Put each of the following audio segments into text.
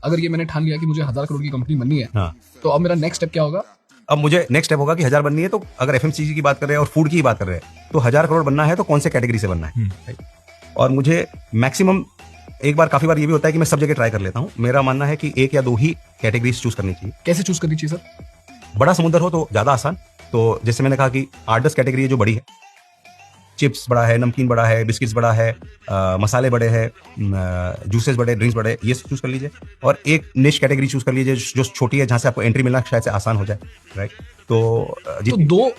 अगर ये मैंने ठान लिया कि मुझे 1000 करोड़ की कंपनी बननी है, हाँ। तो अब मेरा नेक्स्ट स्टेप क्या होगा? अब मुझे नेक्स्ट स्टेप होगा कि 1000 बननी है, तो अगर एफएमसीजी की बात कर रहे हैं और फूड की बात कर रहे हैं, तो 1000 करोड़ बनना है तो कौन से कैटेगरी से बनना है, right? और मुझे मैक्सिमम काफी बार ये भी होता है कि मैं सब जगह ट्राई कर लेता हूँ। मेरा मानना है कि एक या दो ही कैटेगरीज चूज करनी चाहिए। कैसे चूज करनी चाहिए सर? बड़ा समुद्र हो तो ज्यादा आसान। तो जैसे मैंने कहा कि 8-10 कैटेगरी है जो बड़ी है। चिप्स बड़ा है, नमकीन बड़ा है, बिस्किट्स बड़ा है, मसाले बड़े हैं, जूसेस बड़े, ड्रिंक्स बड़े, ये चूज कर लीजिए। और एक निश कैटेगरी चूज कर लीजिए जो छोटी है, जहां से आपको एंट्री मिलना शायद से आसान हो जाए, राइट? तो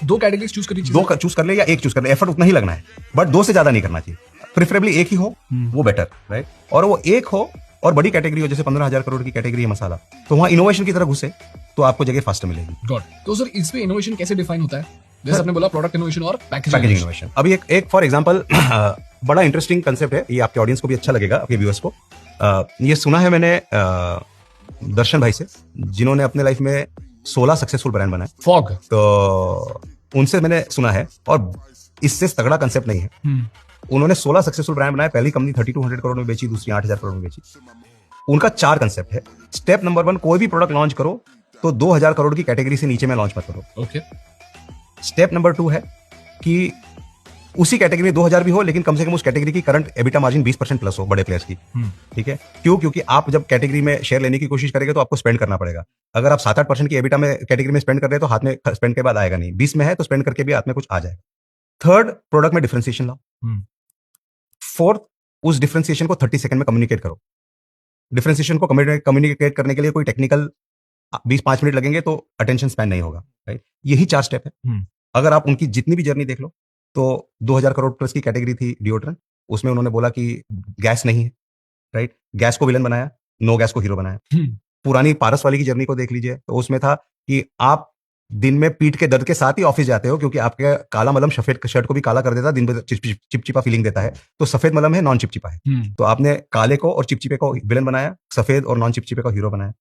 दो कैटेगरीज चूज करनी चाहिए। दो चूज कर ले या एक चूज कर ले, एफर्ट उतना ही लगना है, बट दो से ज्यादा नहीं करना चाहिए। प्रेफरेबली एक ही हो, वो बेटर, राइट? और वो एक हो और बड़ी कैटेगरी हो, जैसे 15,000 करोड़ की कैटेगरी है मसाला, तो वहां इनोवेशन की तरफ घुसे तो आपको जगह फास्ट मिलेगी। गॉड। तो सर इसमें इनोवेशन कैसे डिफाइन होता है? जैसे आपने बोला प्रोडक्ट इनोवेशन और पैकेजिंग इनोवेशन। अभी एक फॉर एग्जांपल बड़ा इंटरेस्टिंग कंसेप्ट है, ये आपके ऑडियंस को भी अच्छा लगेगा, आपके व्यूअर्स को। ये सुना है मैंने दर्शन भाई से, जिन्होंने अपने लाइफ में 16 सक्सेसफुल ब्रांड बनाए। फॉग। तो उनसे मैंने सुना है, और इससे तगड़ा कंसेप्ट नहीं है। उन्होंने 16 सक्सेसफुल ब्रांड बनाए। पहली कंपनी 3200 करोड़ में बेची, दूसरी 8000 करोड़ में बेची। उनका 4 कंसेप्ट है। स्टेप नंबर 1, कोई भी प्रोडक्ट लॉन्च करो तो 2000 करोड़ की कैटेगरी से नीचे में लॉन्च मत करो। ओके। स्टेप नंबर 2 है कि उसी कैटेगरी में 2000 भी हो, लेकिन कम से कम उस कैटेगरी की करंट एबिटा मार्जिन 20% प्लस हो, बड़े प्लेयर्स की। ठीक है? क्यों? क्योंकि आप जब कैटेगरी में शेयर लेने की कोशिश करेंगे तो आपको स्पेंड करना पड़ेगा। अगर आप 7-8% की एबिटा में कैटेगरी में स्पेंड कर रहे हैं तो हाथ में स्पेंड के बाद आएगा नहीं। 20 में है तो स्पेंड करके भी हाथ में कुछ आ जाएगा। थर्ड, प्रोडक्ट में डिफरेंशिएशन लाओ। फोर्थ, उस डिफरेंशिएशन को 30 सेकंड में कम्युनिकेट करो। डिफरेंशिएशन को कम्युनिकेट करने के लिए कोई टेक्निकल 20-5 मिनट लगेंगे तो अटेंशन स्पैन नहीं होगा, राइट? यही 4 स्टेप है। अगर आप उनकी जितनी भी जर्नी देख लो, तो 2000 करोड़ प्लस की कैटेगरी थी डिओड्रेंट, उसमें उन्होंने बोला कि गैस नहीं है, राइट? गैस को विलन बनाया, नो गैस को हीरो बनाया। पुरानी पारस वाली की जर्नी को देख लीजिए, तो उसमें था कि आप दिन में पीठ के दर्द के साथ ही ऑफिस जाते हो, क्योंकि आपके काला मलम सफेद शर्ट को भी काला कर देता है, दिन भर चिपचिपा फीलिंग देता है। तो सफेद मलम है, नॉन चिपचिपा है। तो आपने काले को और चिपचिपे को विलन बनाया, सफेद और नॉन चिपचिपे को हीरो बनाया।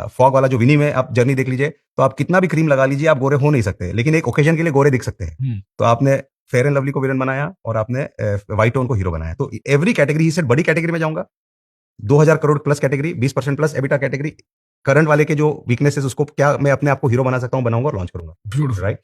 फॉग वाला जो विनी में आप जर्नी देख लीजिए, तो आप कितना भी क्रीम लगा लीजिए, आप गोरे हो नहीं सकते, लेकिन एक ओकेजन के लिए गोरे दिख सकते हैं। तो आपने फेयर एंड लवली को विलन बनाया और आपने व्हाइट टोन को हीरो बनाया। तो एवरी कैटेगरी ही सेड, बड़ी कैटेगरी में जाऊंगा, 2000 crore plus category, 20% plus EBITDA category, current वाले के जो वीकनेसेस उसको क्या मैं अपने आप को हीरो बना सकता हूं, बनाऊंगा और लॉन्च करूंगा, राइट?